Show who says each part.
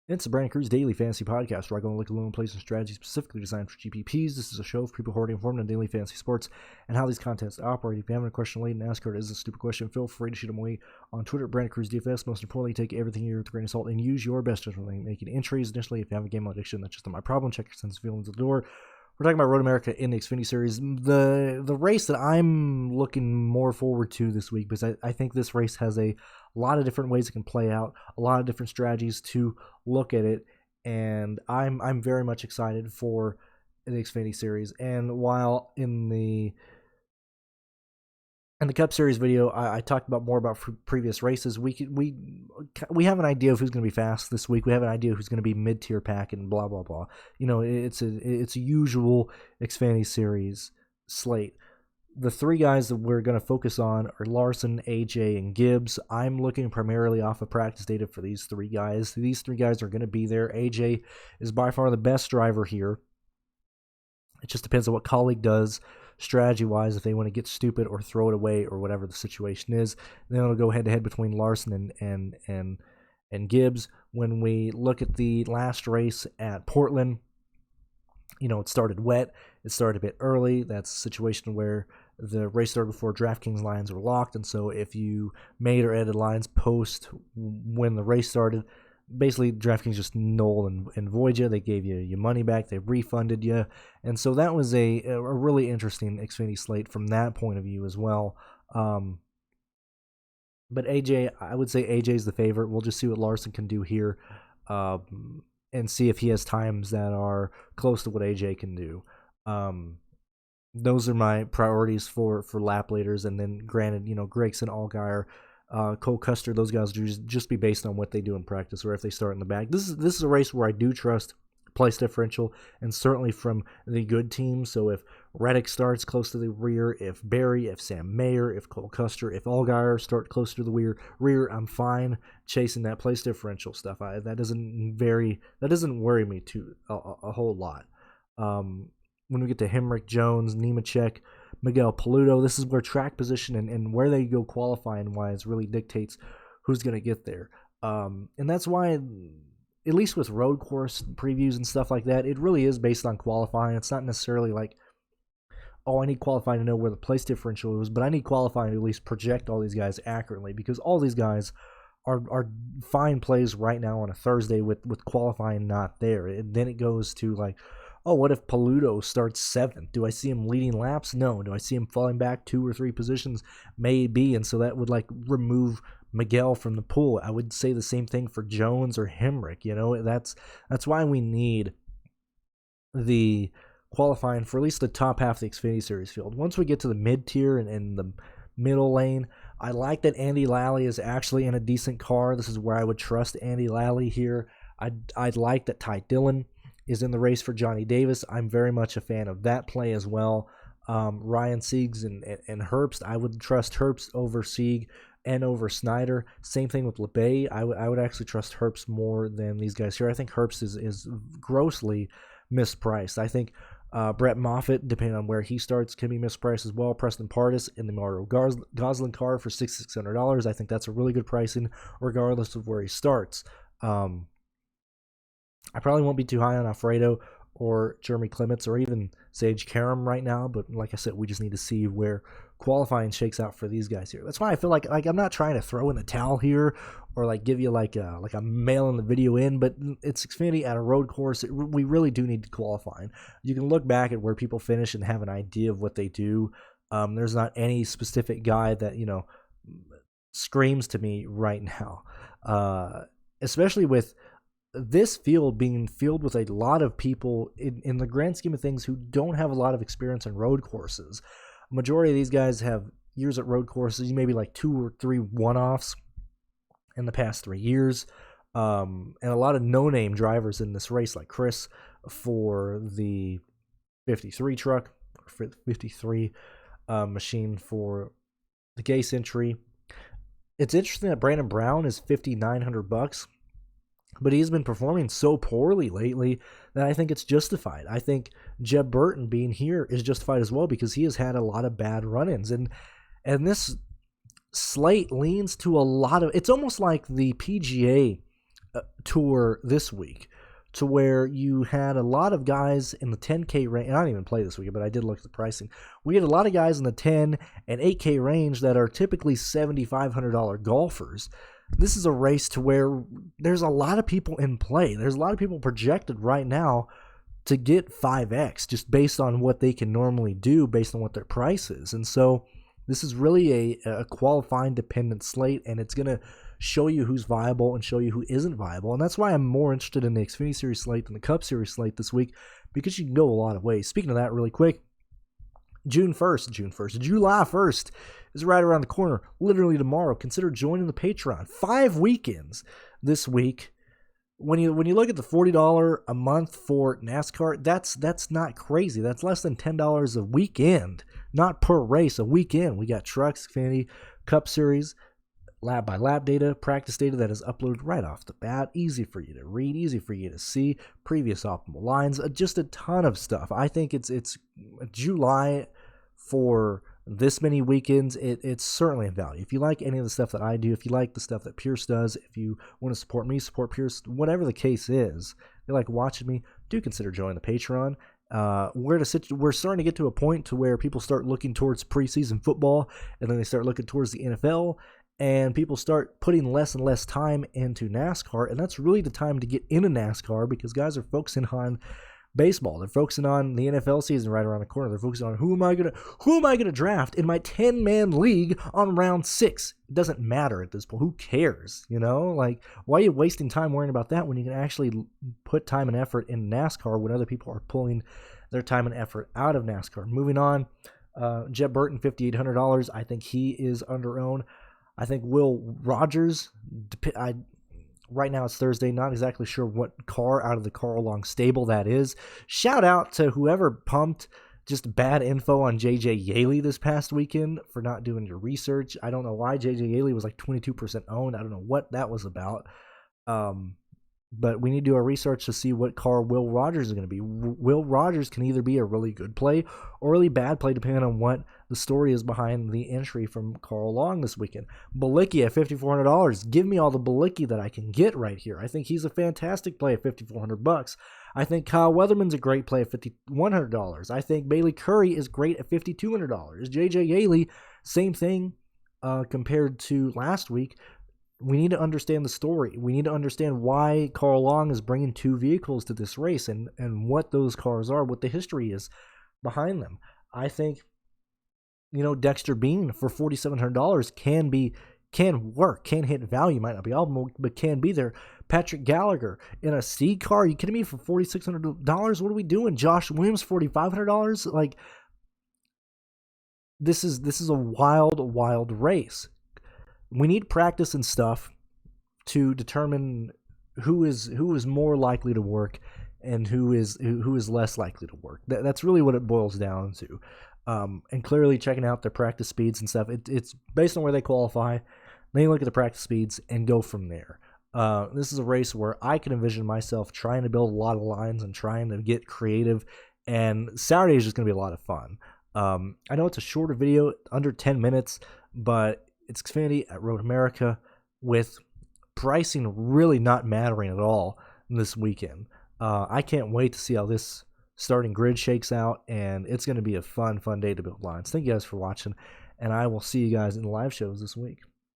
Speaker 1: It's the Brandon Cruz Daily Fantasy Podcast, where I go and look at low and plays and strategies specifically designed for GPPs. This is a show for people who are already informed on daily fantasy sports and how these contests operate. If you have a question related to NASCAR, it is a stupid question, feel free to shoot them away on Twitter at BrandonCruzDFS. Most importantly, take everything here with a grain of salt and use your best judgment when making entries. Additionally, if you have a game addiction, that's just not my problem. Check your sense of feelings at the door. We're talking about Road America in the Xfinity Series. The race that I'm looking more forward to this week, because I think this race has a lot of different ways it can play out, a lot of different strategies to look at it. And I'm very much excited for the Xfinity Series. And while in the Cup Series video, I talked about more about previous races. We have an idea of who's going to be fast this week. We have an idea who's going to be mid-tier pack and blah blah blah. You know, it's a usual Xfinity Series slate. The three guys that we're going to focus on are Larson, AJ, and Gibbs. I'm looking primarily off of practice data for these three guys. These three guys are going to be there. AJ is by far the best driver here. It just depends on what colleague does strategy-wise, if they want to get stupid or throw it away or whatever the situation is. Then it'll go head-to-head between Larson and Gibbs. When we look at the last race at Portland, you know, it started wet. It started a bit early. That's a situation where the race started before DraftKings lines were locked, and so if you made or added lines post when the race started, basically DraftKings just null and void you. They gave you your money back. They refunded you, and so that was a really interesting Xfinity slate from that point of view as well. But AJ, I would say AJ's the favorite. We'll just see what Larson can do here, and see if he has times that are close to what AJ can do. Those are my priorities for lap leaders, and then granted, you know, Gragson, Allgaier, Cole Custer, those guys just be based on what they do in practice or if they start in the back. This is a race where I do trust place differential, and certainly from the good teams. So if Reddick starts close to the rear, if Barry, if Sam Mayer, if Cole Custer, if Allgaier start closer to the rear, I'm fine chasing that place differential stuff. That doesn't worry me too a whole lot. When we get to Hemrick, Jones, Nemechek, Miguel Paludo, this is where track position and where they go qualifying-wise really dictates who's going to get there. And that's why, at least with road course previews and stuff like that, it really is based on qualifying. It's not necessarily like, oh, I need qualifying to know where the place differential is, but I need qualifying to at least project all these guys accurately, because all these guys are fine plays right now on a Thursday with qualifying not there. And then it goes to like, oh, what if Paludo starts 7th? Do I see him leading laps? No. Do I see him falling back 2 or 3 positions? Maybe. And so that would like remove Miguel from the pool. I would say the same thing for Jones or Hemrick. You know, that's why we need the qualifying for at least the top half of the Xfinity Series field. Once we get to the mid-tier and the middle lane, I like that Andy Lally is actually in a decent car. This is where I would trust Andy Lally here. I'd like that Ty Dillon is in the race for Johnny Davis. I'm very much a fan of that play as well. Ryan Siegs and Herbst, I would trust Herbst over Sieg and over Snyder. Same thing with LeBay. I would actually trust Herbst more than these guys here. I think Herbst is grossly mispriced. I think Brett Moffitt, depending on where he starts, can be mispriced as well. Preston Pardis in the Mario Gosling car for $6,600. I think that's a really good pricing regardless of where he starts. I probably won't be too high on Alfredo or Jeremy Clements or even Sage Karam right now, but like I said, we just need to see where qualifying shakes out for these guys here. That's why I feel like I'm not trying to throw in the towel here or like give you like a mail in the video in, but it's Xfinity at a road course. We really do need to qualifying. You can look back at where people finish and have an idea of what they do. There's not any specific guy that, you know, screams to me right now, especially with this field being filled with a lot of people in the grand scheme of things who don't have a lot of experience in road courses. Majority of these guys have years at road courses, maybe like 2 or 3 one-offs in the past 3 years, and a lot of no-name drivers in this race, like Chris for the 53 truck, for the 53 machine for the Gay Century. It's interesting that Brandon Brown is $5,900. But he's been performing so poorly lately that I think it's justified. I think Jeb Burton being here is justified as well because he has had a lot of bad run-ins. And this slate leans to a lot of... It's almost like the PGA tour this week, to where you had a lot of guys in the 10K range, and I didn't even play this weekend, but I did look at the pricing. We had a lot of guys in the 10 and 8K range that are typically $7,500 golfers. This is a race to where there's a lot of people in play. There's a lot of people projected right now to get 5X just based on what they can normally do based on what their price is. And so this is really a qualifying dependent slate, and it's going to show you who's viable and show you who isn't viable. And that's why I'm more interested in the Xfinity Series slate than the Cup Series slate this week, because you can go a lot of ways. Speaking of that really quick, July 1st is right around the corner, literally tomorrow. Consider joining the Patreon. 5 weekends this week. When you look at the $40 a month for NASCAR, that's not crazy. That's less than $10 a weekend, not per race, a weekend. We got trucks, Xfinity, Cup Series, lap by lap data, practice data that is uploaded right off the bat. Easy for you to read, easy for you to see. Previous optimal lines, just a ton of stuff. I think it's July for this many weekends. It's certainly a value. If you like any of the stuff that I do, if you like the stuff that Pearce does, if you want to support me, support Pearce, whatever the case is, you like watching me, do consider joining the Patreon. We're starting to get to a point to where people start looking towards preseason football, and then they start looking towards the NFL, and people start putting less and less time into NASCAR, and that's really the time to get into NASCAR, because guys are focusing on baseball. They're focusing on the NFL season right around the corner. They're focusing on who am I gonna draft in my 10-man league on round 6. It doesn't matter at this point. Who cares? Like, why are you wasting time worrying about that when you can actually put time and effort in NASCAR when other people are pulling their time and effort out of NASCAR? Moving on, Jet Burton, $5,800. I think he is under-owned. I think Will Rogers, right now it's Thursday, not exactly sure what car out of the Carl Long stable that is. Shout out to whoever pumped just bad info on J.J. Yaley this past weekend for not doing your research. I don't know why J.J. Yaley was like 22% owned. I don't know what that was about. But we need to do our research to see what car Will Rogers is going to be. Will Rogers can either be a really good play or a really bad play, depending on what the story is behind the entry from Carl Long this weekend. Balicki at $5,400. Give me all the Balicki that I can get right here. I think he's a fantastic play at $5,400. I think Kyle Weatherman's a great play at $5,100. I think Bailey Curry is great at $5,200. J.J. Yaley, same thing compared to last week. We need to understand the story. We need to understand why Carl Long is bringing 2 vehicles to this race and what those cars are, what the history is behind them. I think, Dexter Bean for $4,700 can work, can hit value, might not be optimal, but can be there. Patrick Gallagher in a C car, are you kidding me, for $4,600? What are we doing? Josh Williams, $4,500? Like, this is a wild race. We need practice and stuff to determine who is more likely to work and who is less likely to work. That's really what it boils down to. And clearly checking out their practice speeds and stuff. It's based on where they qualify. Then you look at the practice speeds and go from there. This is a race where I can envision myself trying to build a lot of lines and trying to get creative. And Saturday is just going to be a lot of fun. I know it's a shorter video, under 10 minutes, but it's Xfinity at Road America with pricing really not mattering at all this weekend. I can't wait to see how this starting grid shakes out, and it's going to be a fun day to build lines. Thank you guys for watching, and I will see you guys in the live shows this week.